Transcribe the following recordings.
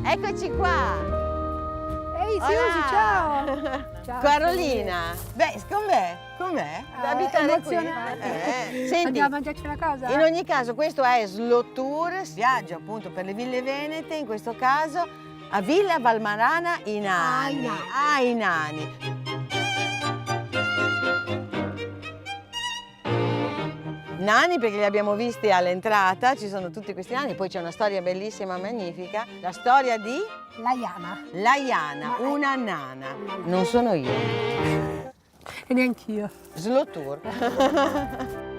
Eccoci qua. Ehi Susi, ciao! Ciao, Carolina, beh, com'è? Da abitare qui? emozionante. Senti, Andiamo a mangiarci una cosa? in ogni caso questo è Slow Tour, viaggio appunto per le ville venete, in questo caso a Villa Valmarana Inani. Inani. Nani perché li abbiamo visti all'entrata, ci sono tutti questi nani, poi c'è una storia bellissima, magnifica, la storia di La Iana, una nana. Non sono io. E neanch'io. Slow Tour.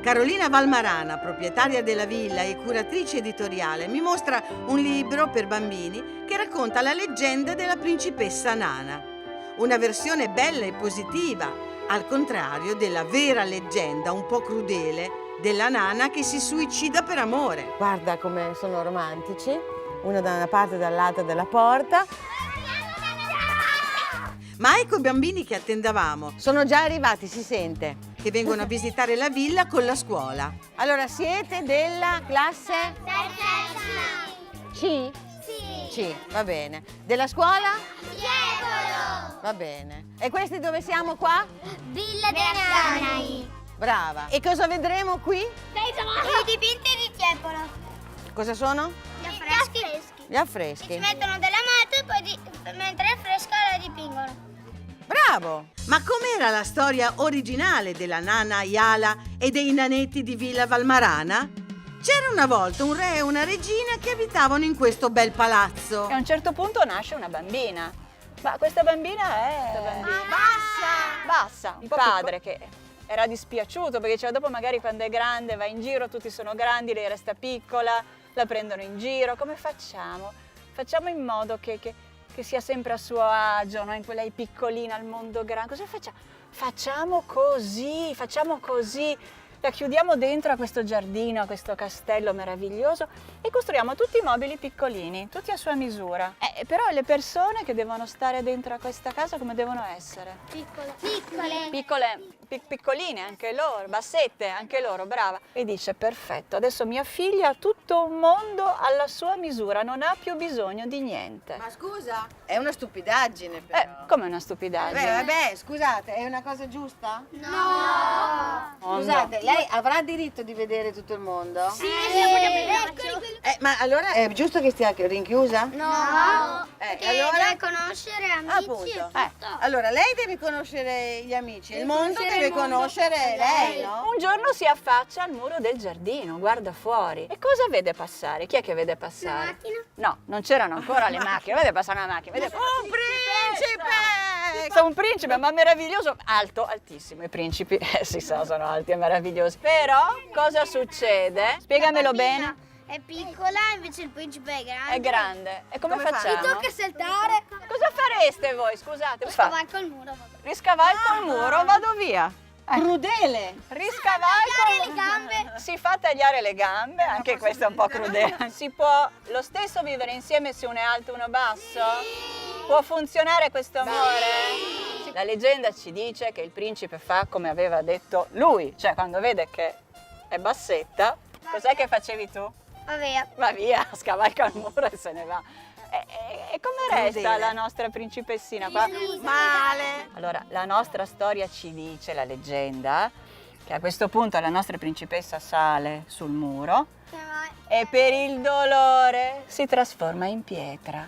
Carolina Valmarana, proprietaria della villa e curatrice editoriale, mi mostra un libro per bambini che racconta la leggenda della principessa Nana. Una versione bella e positiva, al contrario della vera leggenda un po' crudele della nana che si suicida per amore. Guarda come sono romantici, uno da una parte e dall'altra della porta. Ma ecco i bambini che attendavamo. Sono già arrivati, si sente, che vengono a visitare la villa con la scuola. Allora, siete della classe? C? C, va bene. Della scuola? Tiepolo! Va bene. E questi dove siamo qua? Villa dei Nani! Brava. E cosa vedremo qui? I dipinti di Tiepolo. Cosa sono? Gli affreschi. Gli affreschi. Ci mettono della matita e poi mentre è fresca la dipingono. Bravo! Ma com'era la storia originale della nana Ayala e dei nanetti di Villa Valmarana? C'era una volta un re e una regina che abitavano in questo bel palazzo. E a un certo punto nasce una bambina. Ma questa bambina è... Bassa. Il padre che era dispiaciuto perché diceva dopo magari quando è grande va in giro, tutti sono grandi, lei resta piccola, la prendono in giro. Come facciamo? Facciamo in modo che sia sempre a suo agio, no? In quella piccolina al mondo grande. Cosa facciamo? Facciamo così. La chiudiamo dentro a questo giardino, a questo castello meraviglioso e costruiamo tutti i mobili piccolini, tutti a sua misura. Però le persone che devono stare dentro a questa casa come devono essere? Piccole. Piccoline anche loro, bassette anche loro, brava. E dice perfetto, adesso mia figlia ha tutto un mondo alla sua misura, non ha più bisogno di niente. Ma scusa, è una stupidaggine però. Come una stupidaggine? Vabbè, scusate, è una cosa giusta? No! Scusate, lei avrà diritto di vedere tutto il mondo? Sì! Ma allora è giusto che stia rinchiusa? No! Perché allora deve conoscere amici Appunto. e tutto. Allora lei deve conoscere gli amici, il mondo conoscere deve il mondo. conoscere lei, no? Un giorno si affaccia al muro del giardino, guarda fuori. E cosa vede passare? Chi è che vede passare? La macchina? No, non c'erano ancora le macchine, vede passare una macchina. Vede Un principe! un principe, ma meraviglioso, alto, altissimo. I principi, si sa, sono alti e meravigliosi. Però, cosa succede? Spiegamelo bene. È piccola, invece il principe è grande. È grande. E come Come fa? facciamo? Mi tocca saltare. Cosa fareste voi, scusate? Scavalco il muro. Riscavalco il muro, vado via. Crudele! Riscavalco le gambe. Si fa tagliare le gambe, anche questo è un po' crudele. Si può lo stesso vivere insieme se uno è alto e uno basso? Può funzionare questo amore? La leggenda ci dice che il principe fa come aveva detto lui, cioè quando vede che è bassetta, cos'è che facevi tu? Vabbè. Va via, scavalca il muro e se ne va. E come resta Crudele. la nostra principessina qua? Male! Allora, la nostra storia ci dice, la leggenda, che a questo punto la nostra principessa sale sul muro e per il dolore si trasforma in pietra.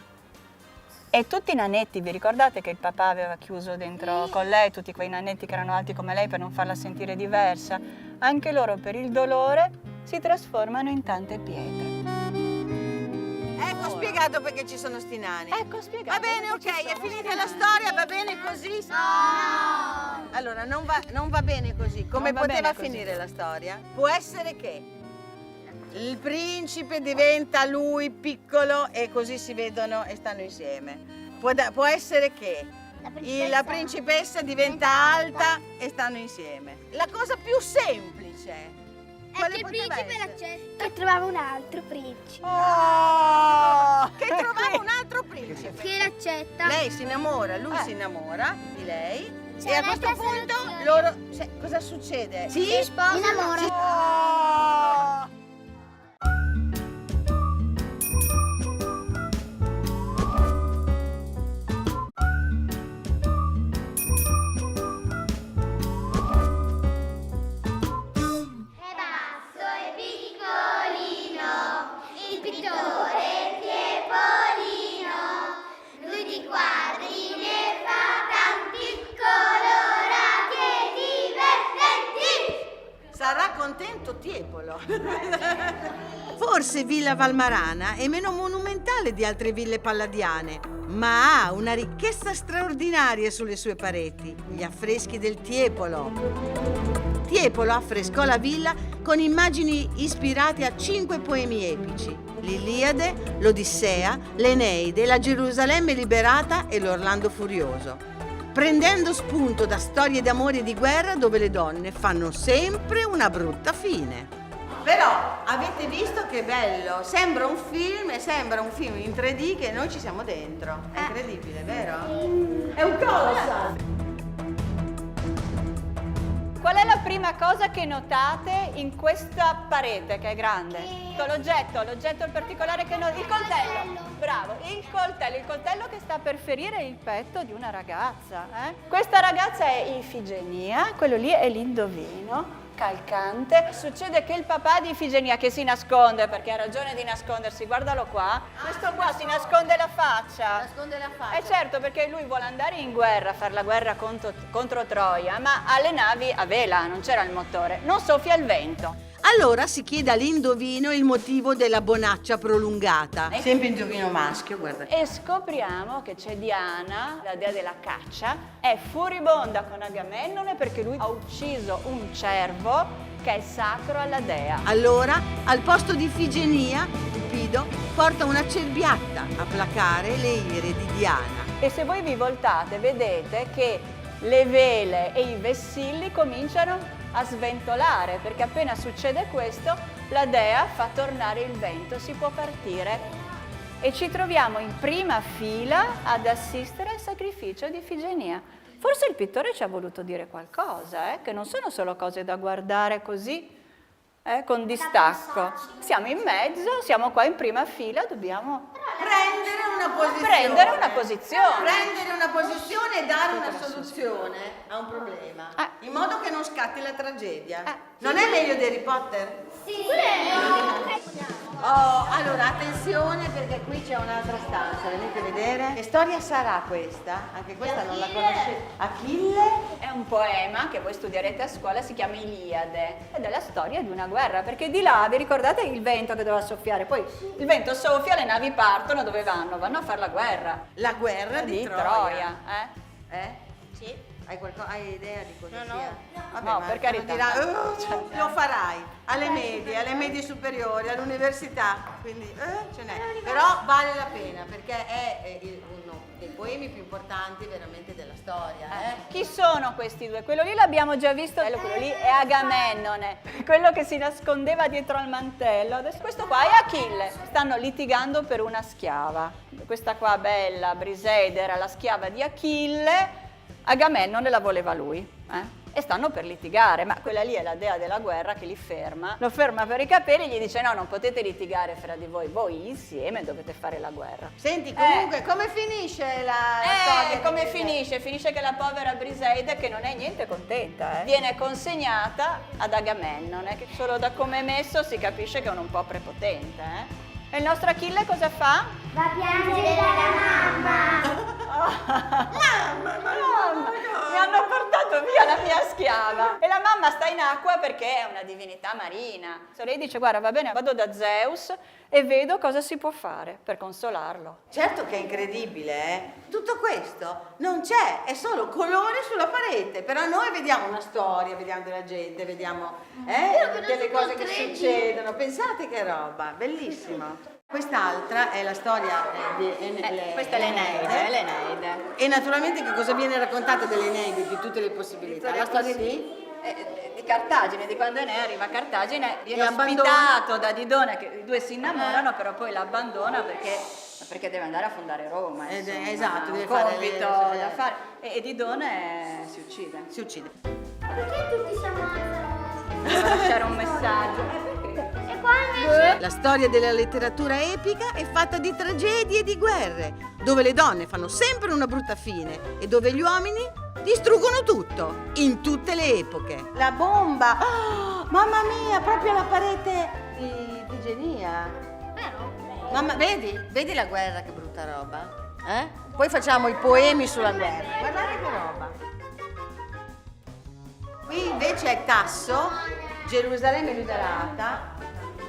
E tutti i nanetti, vi ricordate che il papà aveva chiuso dentro con lei tutti quei nanetti che erano alti come lei per non farla sentire diversa? Anche loro per il dolore si trasformano in tante pietre. Ecco spiegato perché ci sono sti nani. Ecco, spiegato. Va bene, ok, perché ci è sono finita sti la nani. storia, va bene così? No! Allora, non va bene così. Come Non va poteva bene così. finire la storia? Può essere che il principe diventa lui piccolo e così si vedono e stanno insieme. Può essere che la principessa diventa alta e stanno insieme. La cosa più semplice. Quale poteva essere? l'accetta. Che trovava un altro principe. Oh, che trovava un altro principe. Che l'accetta. Lei si innamora, lui si innamora di lei C'è e a un'altra questo punto soluzione. loro... cosa succede? Si sposa. Innamora. Oh! Tiepolo. Forse Villa Valmarana è meno monumentale di altre ville palladiane, ma ha una ricchezza straordinaria sulle sue pareti, gli affreschi del Tiepolo. Tiepolo affrescò la villa con immagini ispirate a 5 poemi epici: l'Iliade, l'Odissea, l'Eneide, la Gerusalemme liberata e l'Orlando furioso, prendendo spunto da storie d'amore e di guerra dove le donne fanno sempre una brutta fine. Però avete visto che bello? Sembra un film in 3D che noi ci siamo dentro. È incredibile, vero? È un colossal. Qual è la prima cosa che notate in questa parete che è grande? L'oggetto particolare che notate? Il coltello. Bravo, il coltello che sta per ferire il petto di una ragazza. Questa ragazza è Ifigenia, quello lì è l'indovino calcante. Succede che il papà di Ifigenia, che si nasconde perché ha ragione di nascondersi, guardalo qua, questo qua si nasconde la faccia. Nasconde la faccia. Certo, perché lui vuole andare in guerra, fare la guerra contro Troia, ma alle navi a vela, non c'era il motore, non soffia il vento. Allora si chiede all'indovino il motivo della bonaccia prolungata. Sempre indovino maschio, guarda. E scopriamo che c'è Diana, la dea della caccia, è furibonda con Agamennone perché lui ha ucciso un cervo che è sacro alla dea. Allora, al posto di Ifigenia, Cupido porta una cerbiatta a placare le ire di Diana. E se voi vi voltate vedete che le vele e i vessilli cominciano a sventolare, perché appena succede questo la dea fa tornare il vento, si può partire e ci troviamo in prima fila ad assistere al sacrificio di Ifigenia. Forse il pittore ci ha voluto dire qualcosa, che non sono solo cose da guardare così, con distacco. Siamo in mezzo, siamo qua in prima fila, dobbiamo prendere una posizione e dare una soluzione a un problema, in modo che non scatti la tragedia. Non è meglio di Harry Potter? Sì. Allora attenzione, perché qui c'è un'altra stanza, venite a vedere. Che storia sarà questa? Anche questa non la conoscete. Achille? È un poema che voi studierete a scuola, si chiama Iliade, ed è la storia di una guerra, perché di là, vi ricordate il vento che doveva soffiare? Poi il vento soffia, le navi partono, dove vanno? Vanno a fare la guerra. La guerra di Troia. Sì. Hai idea di cosa sia? No. Vabbè, No, ma per carità. Lo farai alle medie superiori, all'università, quindi ce n'è. Però vale la pena, perché è uno dei poemi più importanti veramente della storia. Chi sono questi due? Quello lì l'abbiamo già visto, quello lì è Agamennone, quello che si nascondeva dietro al mantello. Adesso questo qua è Achille. Stanno litigando per una schiava. Questa qua bella, Briseide, era la schiava di Achille. Agamennone la voleva lui, e stanno per litigare, ma quella lì è la dea della guerra che li ferma, lo ferma per i capelli e gli dice: no, non potete litigare fra di voi insieme dovete fare la guerra. Senti, comunque, come finisce la storia? Come finisce? Finisce che la povera Briseide, che non è niente contenta, viene consegnata ad Agamennone, che solo da come è messo si capisce che è un po' prepotente, E il nostro Achille cosa fa? Va a piangere la mamma. Mamma, mi hanno portato via la mia schiava. E la mamma sta in acqua perché è una divinità marina. Se lei dice: guarda, va bene, vado da Zeus e vedo cosa si può fare per consolarlo. Certo che è incredibile, Tutto questo non c'è, è solo colore sulla parete, però noi vediamo una storia, vediamo della gente, vediamo delle cose che succedono. Pensate che roba, bellissimo. Quest'altra è la storia di questa è l'Eneide. E naturalmente che cosa viene raccontata dell'Eneide, di tutte le possibilità? La storia di Cartagine, di quando Enea arriva a Cartagine, viene ospitato da Didone, che i due si innamorano, però poi l'abbandona perché deve andare a fondare Roma. Esatto, deve fare compito da fare. E Didone si uccide. Perché tutti si ammazzano? Per lasciare un messaggio. E qua invece? La storia della letteratura epica è fatta di tragedie e di guerre, dove le donne fanno sempre una brutta fine e dove gli uomini distruggono tutto, in tutte le epoche. La bomba! Oh, mamma mia, proprio la parete di Ifigenia. Mamma, vedi la guerra, che brutta roba? Poi facciamo i poemi sulla guerra. Guardate che roba. Qui invece è Tasso, Gerusalemme liberata.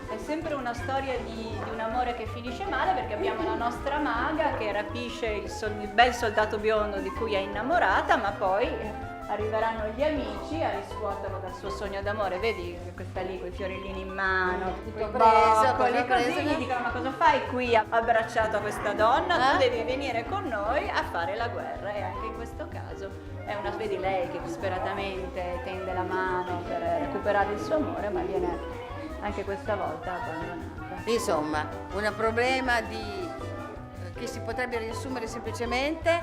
È sempre una storia di un amore che finisce male, perché abbiamo la nostra maga che rapisce il bel soldato biondo di cui è innamorata, ma poi arriveranno gli amici a riscuoterlo dal suo sogno d'amore. Vedi questa lì con i fiorellini in mano, tutto preso, così, gli dicono: ma cosa fai qui abbracciato a questa donna? Tu devi venire con noi a fare la guerra. E anche in questo caso è una, vedi lei che disperatamente tende la mano per recuperare il suo amore, ma viene anche questa volta abbandonata. Insomma, un problema che si potrebbe riassumere semplicemente: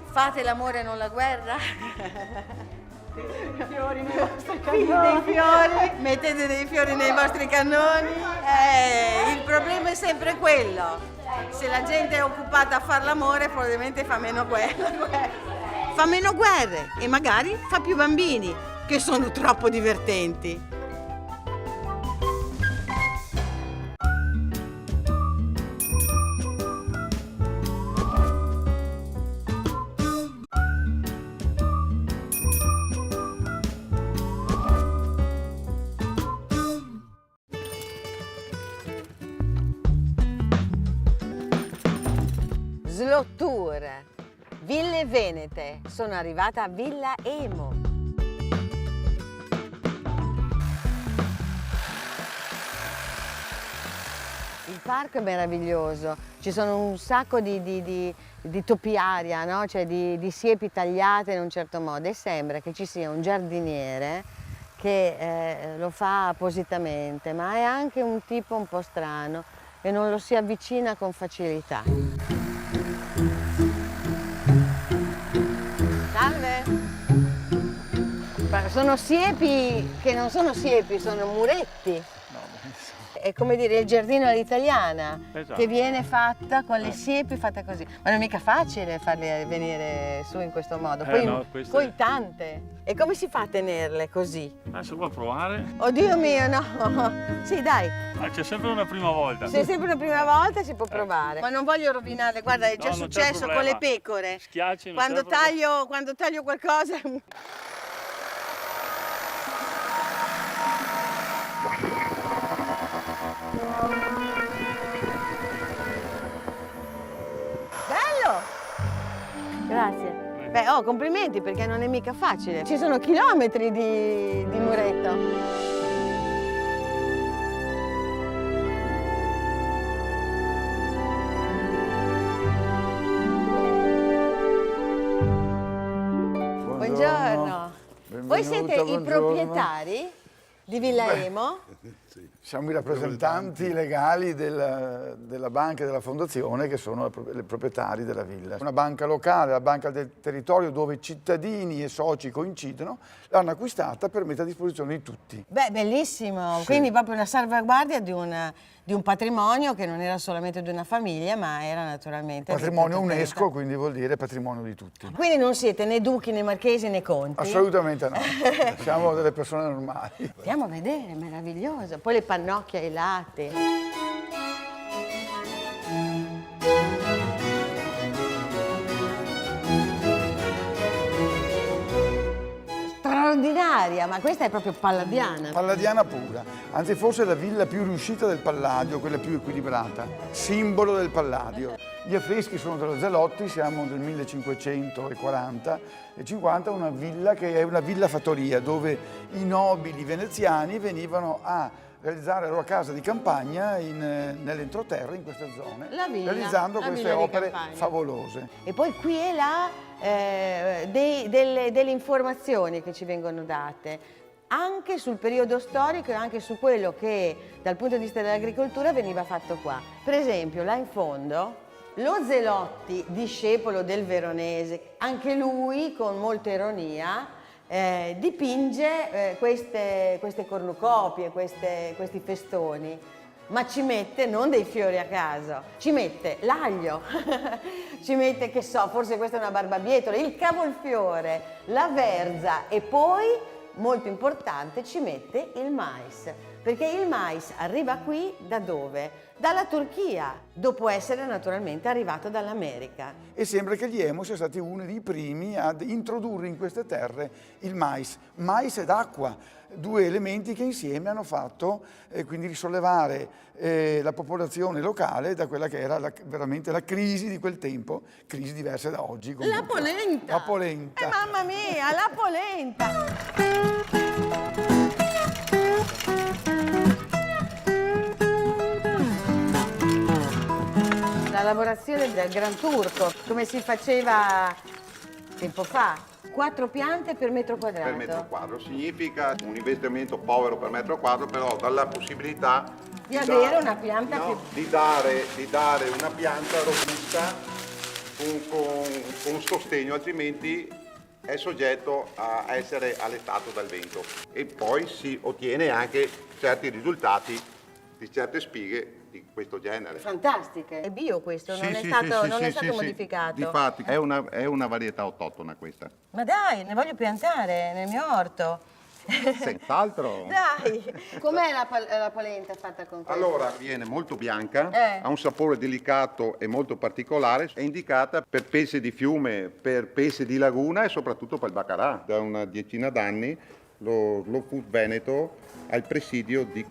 fate l'amore e non la guerra. Fiori nei vostri Figli dei fiori, mettete dei fiori nei vostri cannoni. Il problema è sempre quello: se la gente è occupata a fare l'amore, probabilmente fa meno guerra. Fa meno guerre e magari fa più bambini, che sono troppo divertenti. Slottour, Ville Venete. Sono arrivata a Villa Emo. Il parco è meraviglioso, ci sono un sacco di topiaria, no? Cioè di siepi tagliate in un certo modo, e sembra che ci sia un giardiniere che lo fa appositamente, ma è anche un tipo un po' strano e non lo si avvicina con facilità. Salve! Sono siepi che non sono siepi, sono muretti. È come dire il giardino all'italiana, Esatto. che viene fatta con le siepi fatte così. Ma non è mica facile farle venire su in questo modo, poi, no, queste- poi tante. E come si fa a tenerle così? Se vuoi provare, Oddio mio, no! Sì, dai, c'è sempre una prima volta. se è sempre una prima volta si può provare. Ma non voglio rovinare, guarda, è già No, non c'è successo con le problema. pecore. Schiacci, non Quando c'è problema. quando taglio qualcosa. Bello! Grazie. Beh, complimenti, perché non è mica facile. Ci sono chilometri di muretto. Buongiorno. Voi siete i proprietari di Villa Emo? Siamo i rappresentanti legali della banca e della fondazione, che sono le proprietari della villa. Una banca locale, la banca del territorio, dove cittadini e soci coincidono, l'hanno acquistata per mettere a disposizione di tutti. Beh, bellissimo. Sì. Quindi proprio una salvaguardia di un patrimonio che non era solamente di una famiglia, ma era naturalmente... Patrimonio di tutta UNESCO, l'età. quindi vuol dire patrimonio di tutti. Quindi non siete né duchi né marchesi né conti? Assolutamente no, siamo delle persone normali. Andiamo a vedere, meraviglioso. Poi le pannocchie ai lati. Straordinaria, ma questa è proprio palladiana. Palladiana pura, anzi forse la villa più riuscita del Palladio, quella più equilibrata, simbolo del Palladio. Gli affreschi sono dello Zalotti, siamo del 1540 e 50, una villa che è una villa fattoria, dove i nobili veneziani venivano a realizzare la loro casa di campagna nell'entroterra, in queste zone, La villa, realizzando la queste villa di opere campagna. favolose. E poi qui e là delle informazioni che ci vengono date anche sul periodo storico e anche su quello che dal punto di vista dell'agricoltura veniva fatto qua. Per esempio, là in fondo, lo Zelotti, discepolo del Veronese, anche lui con molta ironia dipinge queste cornucopie, questi festoni, ma ci mette non dei fiori a caso, ci mette l'aglio, ci mette, che so, forse questa è una barbabietola, il cavolfiore, la verza e poi, molto importante, ci mette il mais. perché il mais arriva qui da dove? Dalla Turchia, dopo essere naturalmente arrivato dall'America. E sembra che gli Emo siano stati uno dei primi ad introdurre in queste terre il mais ed acqua, due elementi che insieme hanno fatto quindi risollevare la popolazione locale da quella che era veramente la crisi di quel tempo, crisi diverse da oggi. La polenta! La polenta! Mamma mia, la polenta! La lavorazione del Gran Turco, come si faceva tempo fa, 4 piante per metro quadrato. Per metro quadro significa un investimento povero per metro quadro, però dà la possibilità Di avere una pianta di dare una pianta robusta con sostegno, altrimenti è soggetto a essere alletato dal vento. E poi si ottiene anche certi risultati di certe spighe di questo genere. Fantastiche. È bio questo, non è stato modificato. Difatti è una varietà autoctona questa. Ma dai, ne voglio piantare nel mio orto. Senz'altro. Dai! Com'è la polenta fatta con questo? Allora, viene molto bianca, ha un sapore delicato e molto particolare, è indicata per pesce di fiume, per pesce di laguna e soprattutto per il baccarà. Da una decina d'anni lo Food Veneto ha il presidio di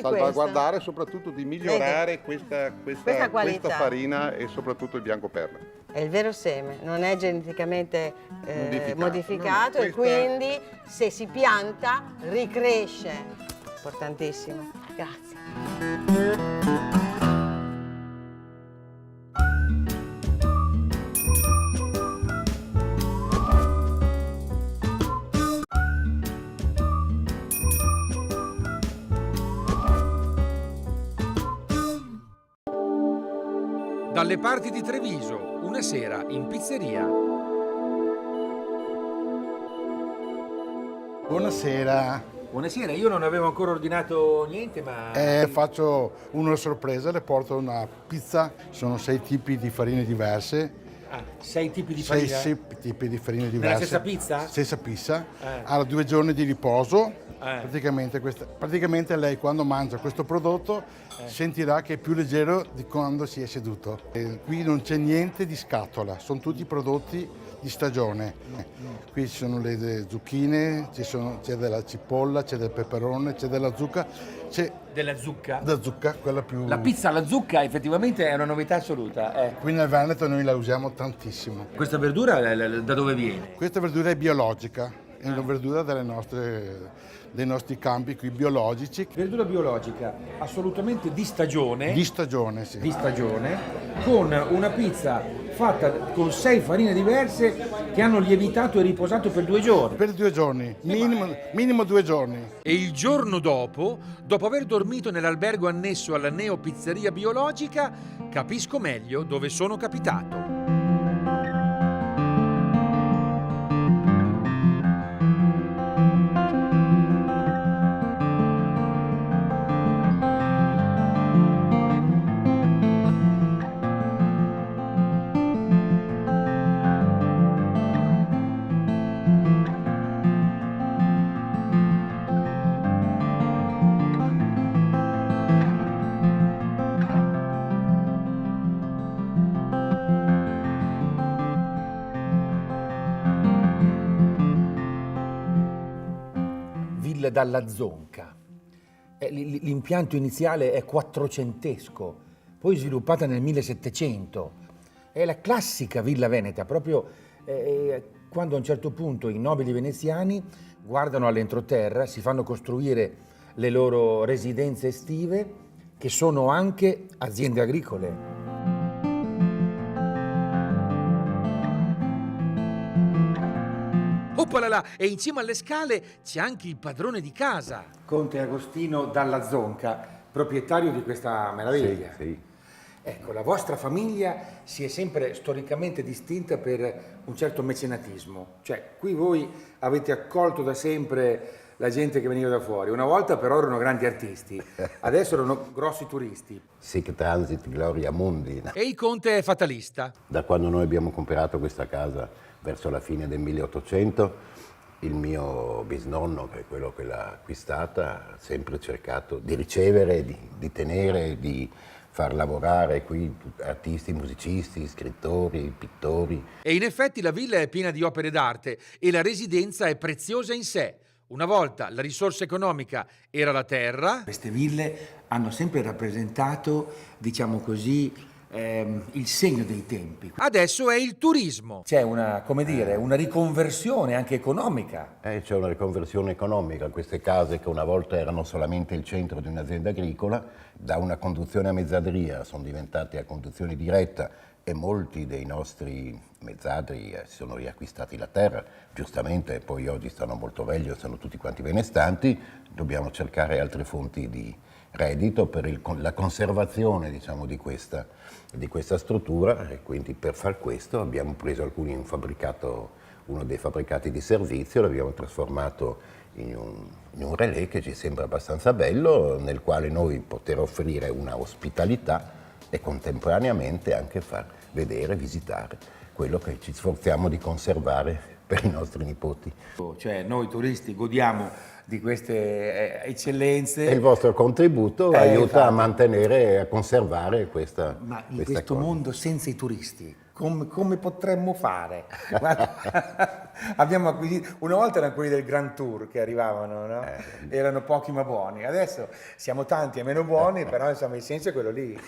salvaguardare e soprattutto di migliorare questa farina e soprattutto il bianco perla. È il vero seme, non è geneticamente modificato No, e quindi se si pianta ricresce. Importantissimo. Grazie. Dalle parti di Treviso, una sera in pizzeria. Buonasera. Buonasera, io non avevo ancora ordinato niente, ma... Faccio una sorpresa, le porto una pizza, sono 6 tipi di farine diverse. 6 tipi di farina? 6 tipi di farine diverse. Nella stessa pizza? Stessa pizza. Ha 2 giorni di riposo. Praticamente lei quando mangia questo prodotto sentirà che è più leggero di quando si è seduto. Qui non c'è niente di scatola, sono tutti prodotti di stagione. Qui ci sono le zucchine, c'è della cipolla, c'è del peperone, c'è della zucca. Della zucca? La zucca, quella più... La pizza alla zucca effettivamente è una novità assoluta. Qui nel Veneto noi la usiamo tantissimo. Questa verdura da dove viene? Questa verdura è biologica, è una verdura dei nostri campi qui biologici. Verdura biologica, assolutamente di stagione. Di stagione, sì. Di stagione, con una pizza fatta con 6 farine diverse che hanno lievitato e riposato per 2 giorni. Per 2 giorni, minimo 2 giorni. E il giorno dopo aver dormito nell'albergo annesso alla Neo Pizzeria Biologica, capisco meglio dove sono capitato. Dalla Zonca. L'impianto iniziale è quattrocentesco, poi sviluppata nel 1700. È la classica villa veneta, proprio quando a un certo punto i nobili veneziani guardano all'entroterra, si fanno costruire le loro residenze estive, che sono anche aziende agricole. Oppalala, e insieme alle scale c'è anche il padrone di casa. Conte Agostino Dalla Zonca, proprietario di questa meraviglia. Sì. Ecco, la vostra famiglia si è sempre storicamente distinta per un certo mecenatismo. Cioè, qui voi avete accolto da sempre la gente che veniva da fuori. Una volta però erano grandi artisti, adesso erano grossi turisti. Sic transit gloria mundi. E il conte è fatalista. Da quando noi abbiamo comprato questa casa verso la fine del 1800, il mio bisnonno, che è quello che l'ha acquistata, ha sempre cercato di ricevere, di tenere, di far lavorare qui artisti, musicisti, scrittori, pittori. E in effetti la villa è piena di opere d'arte e la residenza è preziosa in sé. Una volta la risorsa economica era la terra. Queste ville hanno sempre rappresentato, diciamo così, il segno dei tempi. Adesso è il turismo. C'è una, come dire, una riconversione anche economica. C'è una riconversione economica. Queste case che una volta erano solamente il centro di un'azienda agricola, da una conduzione a mezzadria sono diventate a conduzione diretta e molti dei nostri mezzadri si sono riacquistati la terra, giustamente, poi oggi stanno molto meglio, sono tutti quanti benestanti, dobbiamo cercare altre fonti di reddito per la conservazione, diciamo, di questa struttura, e quindi per far questo abbiamo preso uno dei fabbricati di servizio, l'abbiamo trasformato in un relais che ci sembra abbastanza bello, nel quale noi poter offrire una ospitalità e contemporaneamente anche far vedere, visitare quello che ci sforziamo di conservare per i nostri nipoti. Cioè noi turisti godiamo di queste eccellenze. E il vostro contributo aiuta a mantenere e a conservare questa Ma in questa questo cosa. mondo senza i turisti, come potremmo fare? Guarda, abbiamo acquisito, una volta erano quelli del Grand Tour che arrivavano, no? Erano pochi ma buoni, adesso siamo tanti e meno buoni, però insomma il senso è quello lì.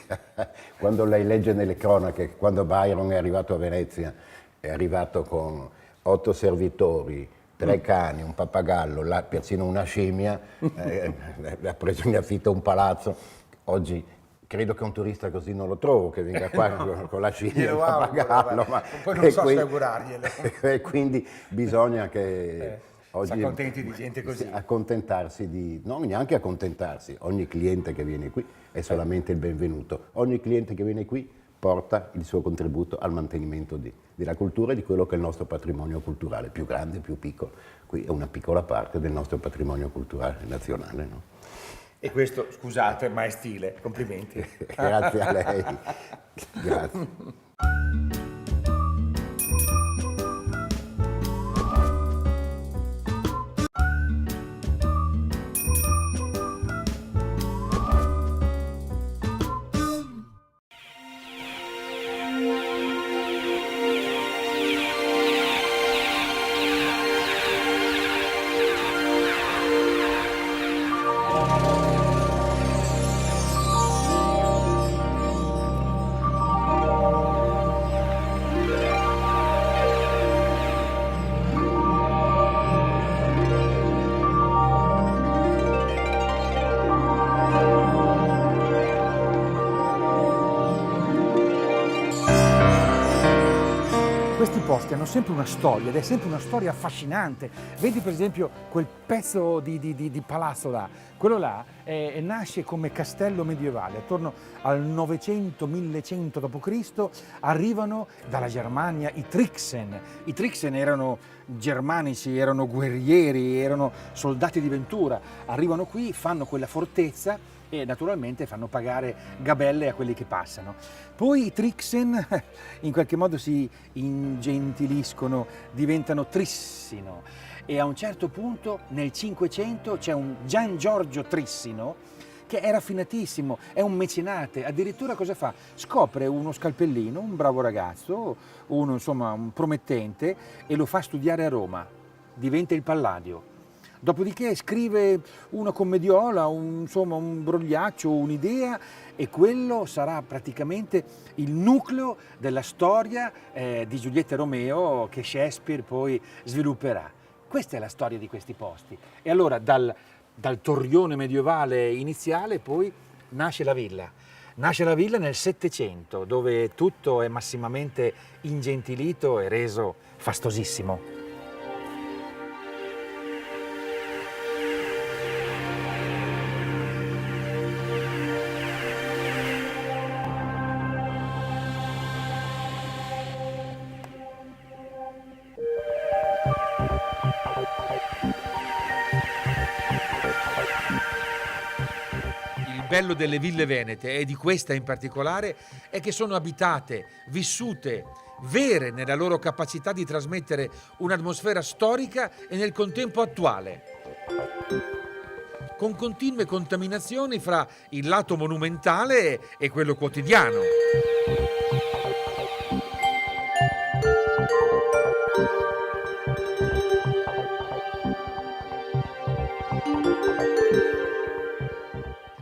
Quando lei legge nelle cronache, quando Byron è arrivato a Venezia, è arrivato con 8 servitori, 3 cani, un pappagallo, persino una scimmia, ha preso in affitto un palazzo. Oggi credo che un turista così non lo trovo, che venga qua con la scimmia e il pappagallo. Ma poi non so se augurarglielo. E quindi bisogna che oggi si accontenti di gente così. Accontentarsi non neanche accontentarsi, ogni cliente che viene qui è solamente il benvenuto. Ogni cliente che viene qui porta il suo contributo al mantenimento della cultura e di quello che è il nostro patrimonio culturale, più grande, più piccolo. Qui è una piccola parte del nostro patrimonio culturale nazionale, no? E questo, scusate, ma è stile, complimenti. Grazie a lei. Grazie. Questi posti hanno sempre una storia ed è sempre una storia affascinante. Vedi per esempio quel pezzo di palazzo là, quello là nasce come castello medievale, attorno al 900-1100 d.C. arrivano dalla Germania i Trixen. I Trixen erano germanici, erano guerrieri, erano soldati di Ventura, arrivano qui, fanno quella fortezza e naturalmente fanno pagare gabelle a quelli che passano. Poi i Trixen in qualche modo si ingentiliscono, diventano Trissino e a un certo punto nel 500 c'è un Gian Giorgio Trissino che è raffinatissimo, è un mecenate, addirittura cosa fa? Scopre uno scalpellino, un bravo ragazzo, uno insomma un promettente e lo fa studiare a Roma, diventa il Palladio. Dopodiché scrive una commediola, un brogliaccio, un'idea e quello sarà praticamente il nucleo della storia di Giulietta e Romeo che Shakespeare poi svilupperà. Questa è la storia di questi posti. E allora dal torrione medievale iniziale poi nasce la villa. Nasce la villa nel Settecento dove tutto è massimamente ingentilito e reso fastosissimo. Il bello delle ville venete, e di questa in particolare, è che sono abitate, vissute vere nella loro capacità di trasmettere un'atmosfera storica e nel contempo attuale, con continue contaminazioni fra il lato monumentale e quello quotidiano.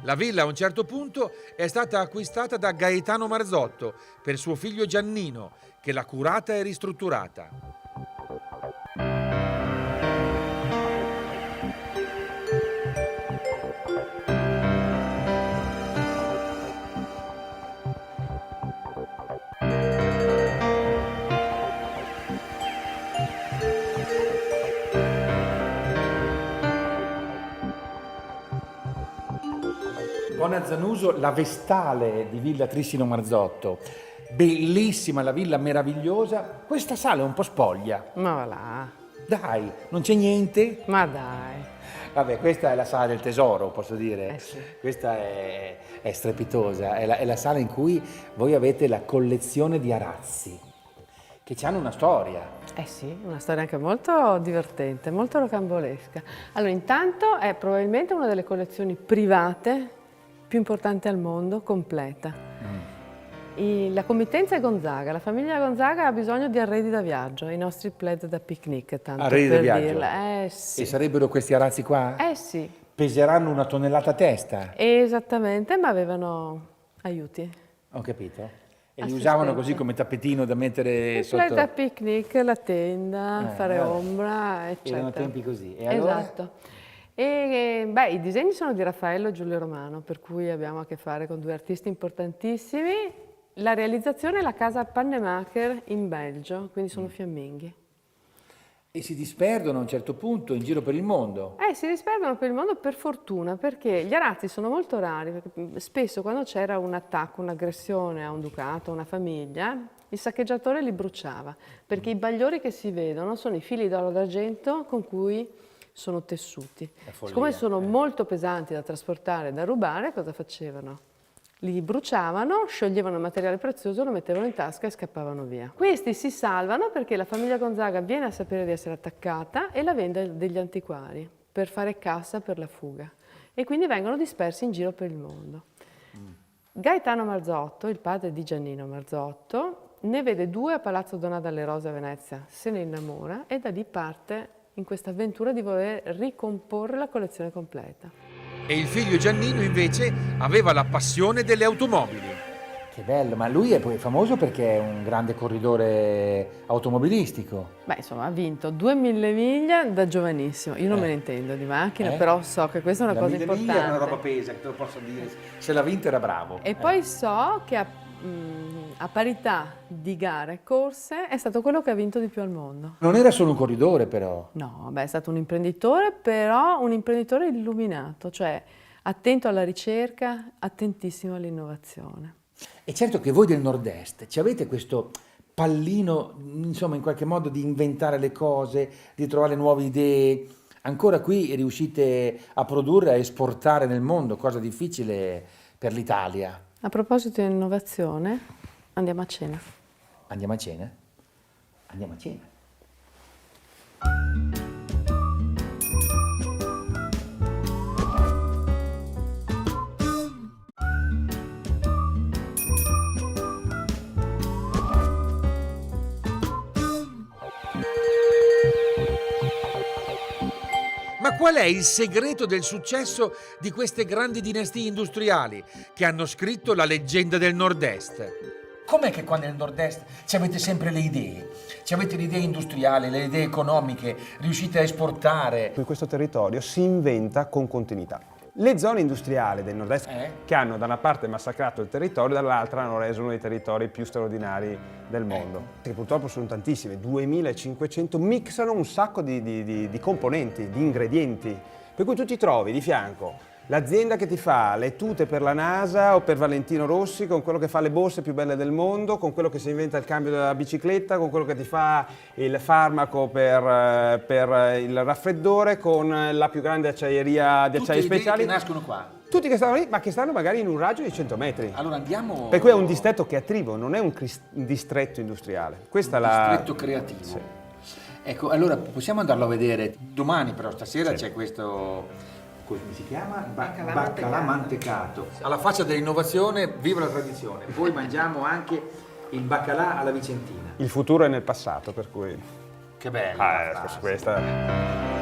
La villa a un certo punto è stata acquistata da Gaetano Marzotto per suo figlio Giannino, che l'ha curata e ristrutturata. Buona Zanuso, la Vestale di Villa Trissino Marzotto. Bellissima la villa, meravigliosa. Questa sala è un po' spoglia. Ma va là. Dai, non c'è niente? Ma dai. Vabbè, questa è la sala del tesoro, posso dire. Sì. Questa è strepitosa. È la sala in cui voi avete la collezione di arazzi, che hanno una storia. Sì, una storia anche molto divertente, molto rocambolesca. Allora, intanto è probabilmente una delle collezioni private più importanti al mondo, completa. La committenza è Gonzaga, la famiglia Gonzaga ha bisogno di arredi da viaggio, i nostri plaid da picnic, tanto Arredi da per viaggio? dirla. Sì. E sarebbero questi arazzi qua? Sì. Peseranno 1 tonnellata a testa? Esattamente, ma avevano aiuti. Ho capito. E li usavano così come tappetino da mettere Il sotto? plaid da picnic, la tenda, fare vabbè. ombra, eccetera. Erano tempi così. E allora? Esatto. I disegni sono di Raffaello e Giulio Romano, per cui abbiamo a che fare con 2 artisti importantissimi. La realizzazione è la casa Pannemacher in Belgio, quindi sono fiamminghi. E si disperdono a un certo punto in giro per il mondo? Si disperdono per il mondo per fortuna, perché gli arazzi sono molto rari, perché spesso quando c'era un attacco, un'aggressione a un ducato, a una famiglia, il saccheggiatore li bruciava, perché i bagliori che si vedono sono i fili d'oro d'argento con cui sono tessuti. Siccome sono molto pesanti da trasportare e da rubare, cosa facevano? Li bruciavano, scioglievano il materiale prezioso, lo mettevano in tasca e scappavano via. Questi si salvano perché la famiglia Gonzaga viene a sapere di essere attaccata e la vende degli antiquari per fare cassa per la fuga. E quindi vengono dispersi in giro per il mondo. Gaetano Marzotto, il padre di Giannino Marzotto, ne vede 2 a Palazzo Donat alle Rose a Venezia, se ne innamora e da lì parte in questa avventura di voler ricomporre la collezione completa. E il figlio Giannino invece aveva la passione delle automobili. Che bello, ma lui è poi famoso perché è un grande corridore automobilistico. Ha vinto 2000 miglia da giovanissimo. Io non me ne intendo di macchine, però so che questa è una cosa importante. 1000 miglia è una roba pesa, che te lo posso dire. Se l'ha vinta era bravo. E poi so che a parità di gare e corse è stato quello che ha vinto di più al mondo. Non era solo un corridore però. No, è stato un imprenditore, però un imprenditore illuminato, cioè attento alla ricerca, attentissimo all'innovazione. E certo che voi del Nord-Est ci avete questo pallino, insomma, in qualche modo di inventare le cose, di trovare nuove idee. Ancora qui riuscite a produrre, a esportare nel mondo, cosa difficile per l'Italia. A proposito di innovazione, andiamo a cena. Andiamo a cena? Andiamo a cena. Ma qual è il segreto del successo di queste grandi dinastie industriali che hanno scritto la leggenda del Nord-Est? Com'è che qua nel Nord-Est ci avete sempre le idee? Ci avete le idee industriali, le idee economiche, riuscite a esportare? Questo territorio si inventa con continuità. Le zone industriali del Nord-Est che hanno da una parte massacrato il territorio, dall'altra hanno reso uno dei territori più straordinari del mondo. Che purtroppo sono tantissime, 2500, mixano un sacco di componenti, di ingredienti. Per cui tu ti trovi di fianco L'azienda che ti fa le tute per la NASA o per Valentino Rossi, con quello che fa le borse più belle del mondo, con quello che si inventa il cambio della bicicletta, con quello che ti fa il farmaco per il raffreddore, con la più grande acciaieria di acciai speciali. Tutti che nascono qua. Tutti che stanno lì, ma che stanno magari in un raggio di 100 metri. Allora andiamo... Per cui è un distretto creativo, non è un distretto industriale. Questa è la... distretto creativo. Sì. Ecco, allora possiamo andarlo a vedere domani, però stasera c'è questo... Come si chiama? Baccalà mantecato. Alla faccia dell'innovazione, viva la tradizione. Poi mangiamo anche il baccalà alla vicentina. Il futuro è nel passato, per cui... Che bello. Questa...